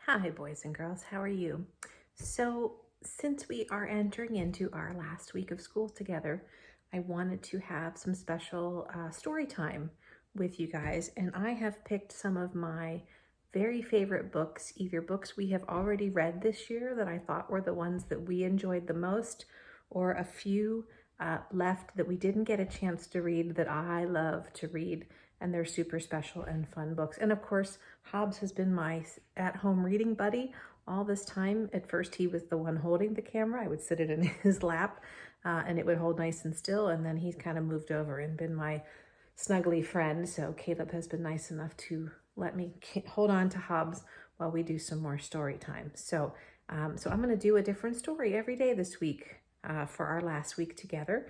Hi, boys and girls. How are you? So, since we are entering into our last week of school together, I wanted to have some special story time with you guys. And I have picked some of my very favorite books, either books we have already read this year that I thought were the ones that we enjoyed the most, or a few left that we didn't get a chance to read that I love to read. And they're super special and fun books. And of course, Hobbs has been my at-home reading buddy all this time. At first, he was the one holding the camera. I would sit it in his lap and it would hold nice and still. And then he's kind of moved over and been my snuggly friend. So Caleb has been nice enough to let me hold on to Hobbs while we do some more story time. So I'm going to do a different story every day this week for our last week together,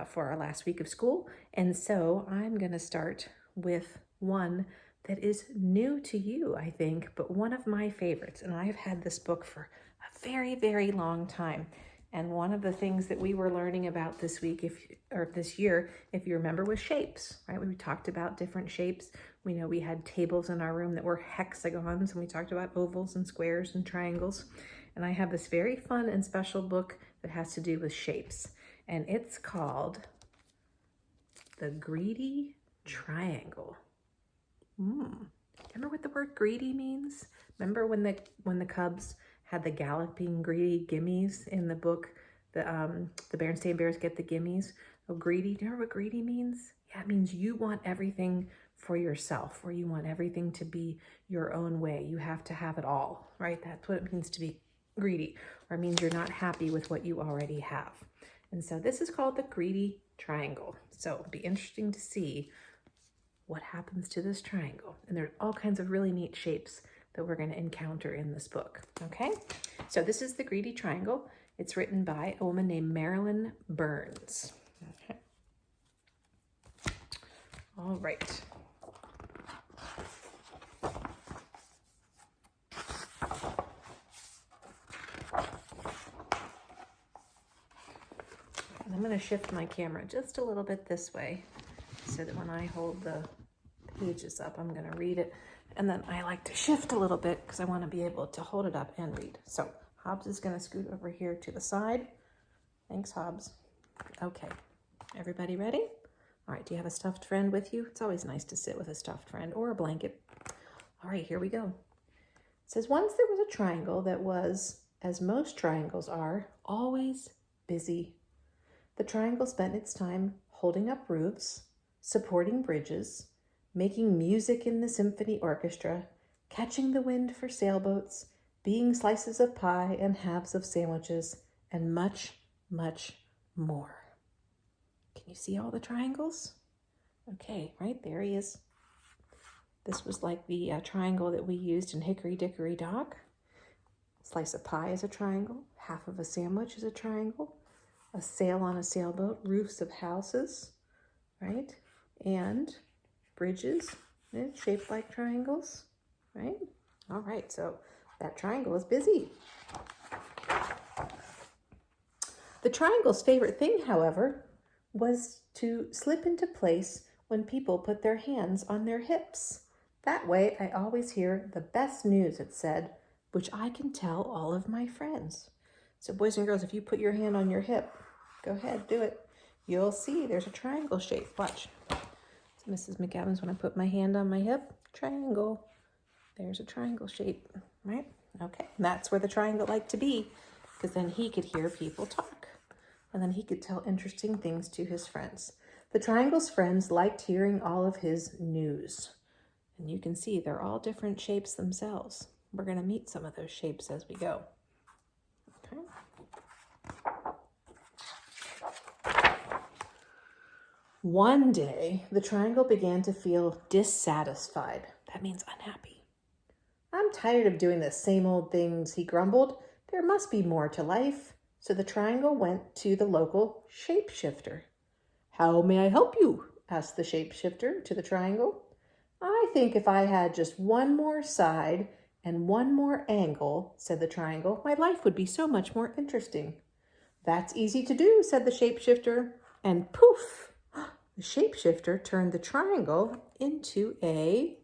for our last week of school. And so I'm going to start with one that is new to you, I think, but one of my favorites. And I have had this book for a very, very long time. And one of the things that we were learning about this week, this year, if you remember, was shapes, right? We talked about different shapes. We know we had tables in our room that were hexagons, and we talked about ovals and squares and triangles. And I have this very fun and special book that has to do with shapes. And it's called The Greedy Triangle. Remember what the word greedy means? Remember when the Cubs had the galloping greedy gimmies in the book, the Berenstain Bears Get the Gimmies? Oh, greedy. Do you remember what greedy means? Yeah, it means you want everything for yourself, or you want everything to be your own way. You have to have it all, right? That's what it means to be greedy, or it means you're not happy with what you already have. And so this is called the Greedy Triangle. So it'll be interesting to see what happens to this triangle. And there are all kinds of really neat shapes that we're going to encounter in this book. Okay, so this is the Greedy Triangle. It's written by a woman named Marilyn Burns. Okay. All right. And I'm going to shift my camera just a little bit this way so that when I hold the pages up, I'm going to read it. And then I like to shift a little bit because I want to be able to hold it up and read. So Hobbs is going to scoot over here to the side. Thanks, Hobbs. Okay, everybody ready? All right, do you have a stuffed friend with you? It's always nice to sit with a stuffed friend or a blanket. All right, here we go. It says, once there was a triangle that was, as most triangles are, always busy. The triangle spent its time holding up roofs, supporting bridges, making music in the symphony orchestra, catching the wind for sailboats, being slices of pie and halves of sandwiches, and much, much more. Can you see all the triangles? Okay, right there he is. This was like the triangle that we used in Hickory Dickory Dock. Slice of pie is a triangle, half of a sandwich is a triangle, a sail on a sailboat, roofs of houses, right? And bridges shaped like triangles, right? All right, so that triangle is busy. The triangle's favorite thing, however, was to slip into place when people put their hands on their hips. That way, I always hear the best news, it said, which I can tell all of my friends. So boys and girls, if you put your hand on your hip, go ahead, do it. You'll see there's a triangle shape. Watch. So Mrs. McAdams, when I put my hand on my hip, triangle. There's a triangle shape, right? Okay, and that's where the triangle liked to be, because then he could hear people talk. And then he could tell interesting things to his friends. The triangle's friends liked hearing all of his news. And you can see they're all different shapes themselves. We're going to meet some of those shapes as we go. Okay. One day, the triangle began to feel dissatisfied. That means unhappy. I'm tired of doing the same old things, he grumbled. There must be more to life. So the triangle went to the local shapeshifter. How may I help you? Asked the shapeshifter to the triangle. I think if I had just one more side and one more angle, said the triangle, my life would be so much more interesting. That's easy to do, said the shapeshifter. And poof, the shapeshifter turned the triangle into a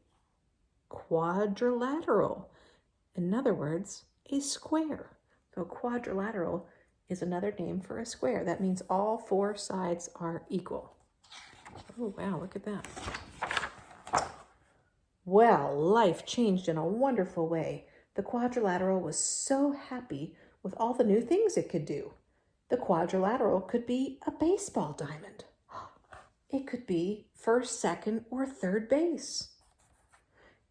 quadrilateral. In other words, a square. So quadrilateral is another name for a square. That means all four sides are equal. Oh, wow, look at that. Well, life changed in a wonderful way. The quadrilateral was so happy with all the new things it could do. The quadrilateral could be a baseball diamond. It could be first, second, or third base.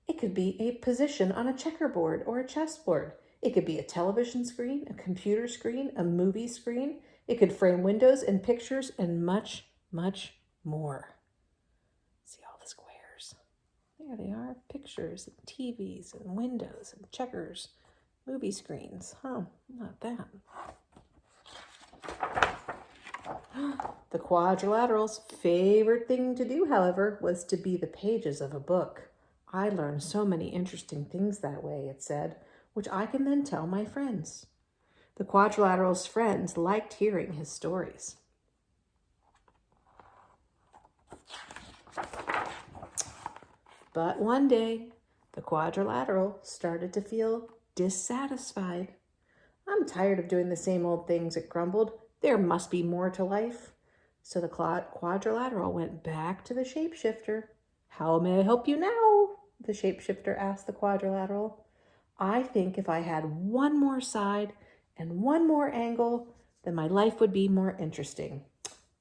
It could be a position on a checkerboard or a chessboard. It could be a television screen, a computer screen, a movie screen. It could frame windows and pictures and much, much more. See all the squares? There they are, pictures and TVs and windows and checkers, movie screens. Huh, not that. The quadrilateral's favorite thing to do, however, was to be the pages of a book. I learned so many interesting things that way, it said, which I can then tell my friends. The quadrilateral's friends liked hearing his stories. But one day, the quadrilateral started to feel dissatisfied. I'm tired of doing the same old things, it grumbled. There must be more to life. So the quadrilateral went back to the shapeshifter. How may I help you now? The shapeshifter asked the quadrilateral. I think if I had one more side and one more angle, then my life would be more interesting.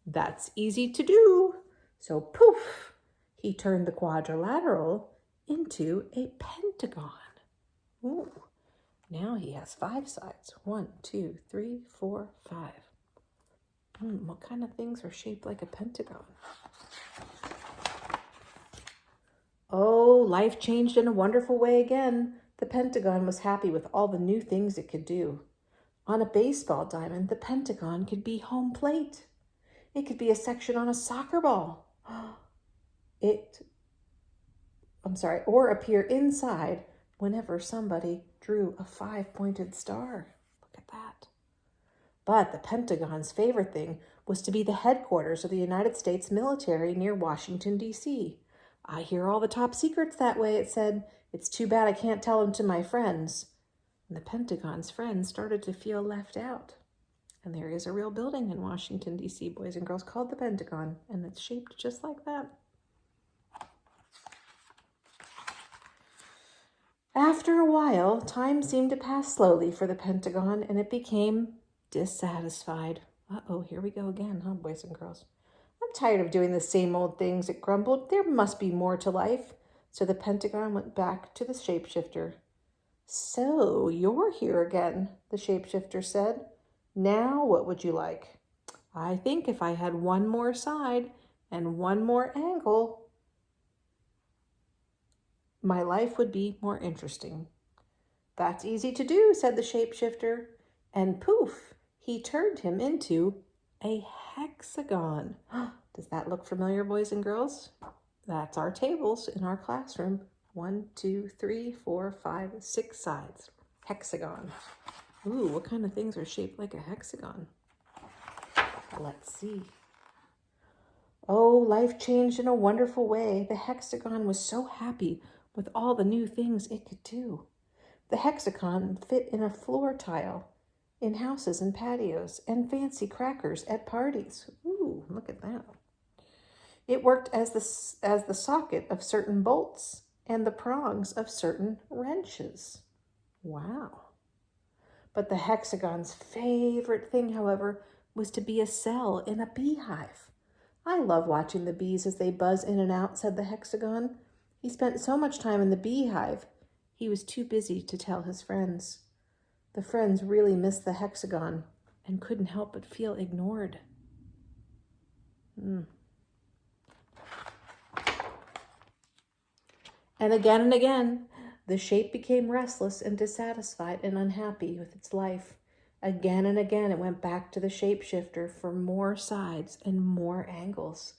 That's easy to do. So poof, he turned the quadrilateral into a pentagon. Ooh, now he has 5 sides. 1, 2, 3, 4, 5. What kind of things are shaped like a pentagon? Oh, life changed in a wonderful way again. The pentagon was happy with all the new things it could do. On a baseball diamond, the pentagon could be home plate. It could be a section on a soccer ball. Or appear inside whenever somebody drew a 5-pointed star. Look at that. But the pentagon's favorite thing was to be the headquarters of the United States military near Washington, D.C. I hear all the top secrets that way, it said. It's too bad I can't tell them to my friends. And the Pentagon's friends started to feel left out. And there is a real building in Washington, D.C., boys and girls, called the Pentagon, and it's shaped just like that. After a while, time seemed to pass slowly for the Pentagon, and it became dissatisfied. Uh-oh, here we go again, huh, boys and girls? I'm tired of doing the same old things, it grumbled. There must be more to life. So the Pentagon went back to the shapeshifter. So, you're here again, the shapeshifter said. Now, what would you like? I think if I had one more side and one more angle, my life would be more interesting. That's easy to do, said the shapeshifter. And poof, he turned him into a hexagon. Does that look familiar, boys and girls? That's our tables in our classroom. 1, 2, 3, 4, 5, 6 sides. Hexagon. Ooh, what kind of things are shaped like a hexagon? Let's see. Oh, life changed in a wonderful way. The hexagon was so happy with all the new things it could do. The hexagon fit in a floor tile, in houses and patios, and fancy crackers at parties. Ooh, look at that. It worked as the socket of certain bolts and the prongs of certain wrenches. Wow. But the hexagon's favorite thing, however, was to be a cell in a beehive. I love watching the bees as they buzz in and out, said the hexagon. He spent so much time in the beehive, he was too busy to tell his friends. The friends really missed the hexagon and couldn't help but feel ignored. And again, the shape became restless and dissatisfied and unhappy with its life. Again and again, it went back to the shapeshifter for more sides and more angles.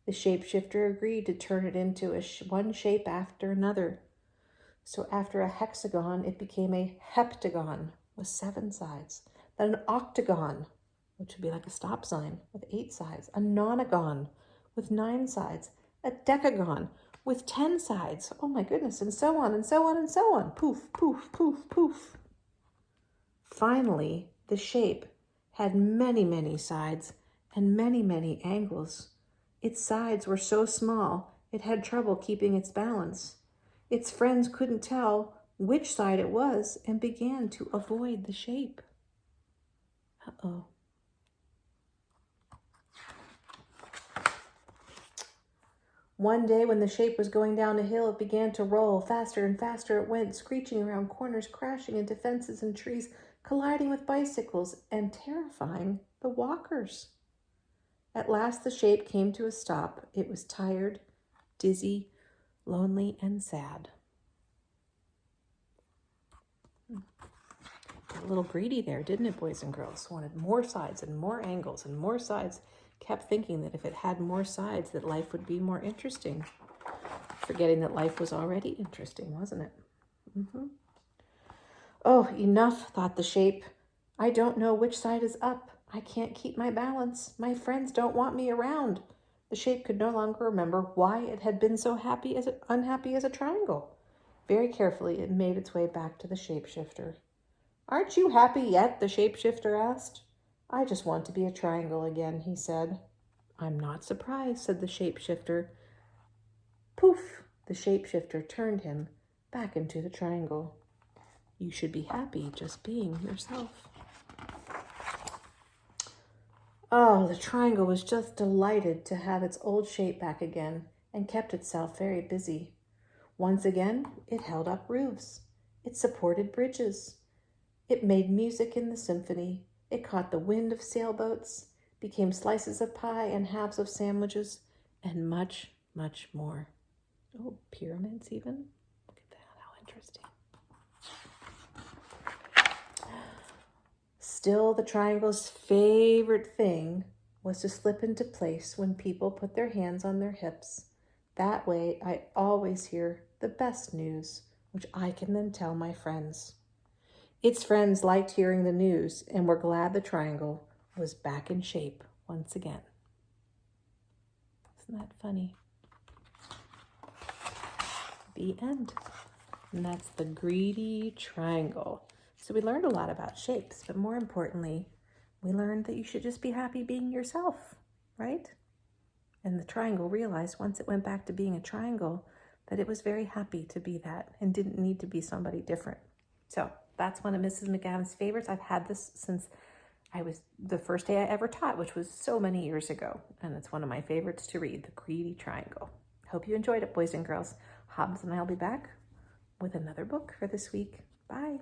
The shapeshifter agreed to turn it into one shape after another. So after a hexagon, it became a heptagon with 7 sides. Then an octagon, which would be like a stop sign with 8 sides. A nonagon with 9 sides. A decagon with 10 sides. Oh my goodness, and so on and so on and so on. Poof, poof, poof, poof. Finally, the shape had many, many sides and many, many angles. Its sides were so small, it had trouble keeping its balance. Its friends couldn't tell which side it was and began to avoid the shape. Uh-oh. One day when the shape was going down a hill, it began to roll. Faster and faster it went, screeching around corners, crashing into fences and trees, colliding with bicycles, and terrifying the walkers. At last the shape came to a stop. It was tired, dizzy, lonely, and sad. Got a little greedy there, didn't it, boys and girls? Wanted more sides and more angles and more sides. Kept thinking that if it had more sides, that life would be more interesting. Forgetting that life was already interesting, wasn't it? Oh, enough, thought the shape. I don't know which side is up. I can't keep my balance. My friends don't want me around. The shape could no longer remember why it had been so unhappy as a triangle. Very carefully, it made its way back to the shapeshifter. Aren't you happy yet? The shapeshifter asked. I just want to be a triangle again, he said. I'm not surprised, said the shapeshifter. Poof! The shapeshifter turned him back into the triangle. You should be happy just being yourself. Oh, the triangle was just delighted to have its old shape back again and kept itself very busy. Once again, it held up roofs. It supported bridges. It made music in the symphony. It caught the wind of sailboats, became slices of pie and halves of sandwiches, and much, much more. Oh, pyramids even? Look at that, how interesting. Still, the triangle's favorite thing was to slip into place when people put their hands on their hips. That way, I always hear the best news, which I can then tell my friends. Its friends liked hearing the news and were glad the triangle was back in shape once again. Isn't that funny? The end. And that's the greedy triangle. So we learned a lot about shapes, but more importantly, we learned that you should just be happy being yourself, right? And the triangle realized once it went back to being a triangle that it was very happy to be that and didn't need to be somebody different. So that's one of Mrs. McAdams' favorites. I've had this since I was the first day I ever taught, which was so many years ago. And it's one of my favorites to read, The Greedy Triangle. Hope you enjoyed it, boys and girls. Hobbs and I will be back with another book for this week. Bye.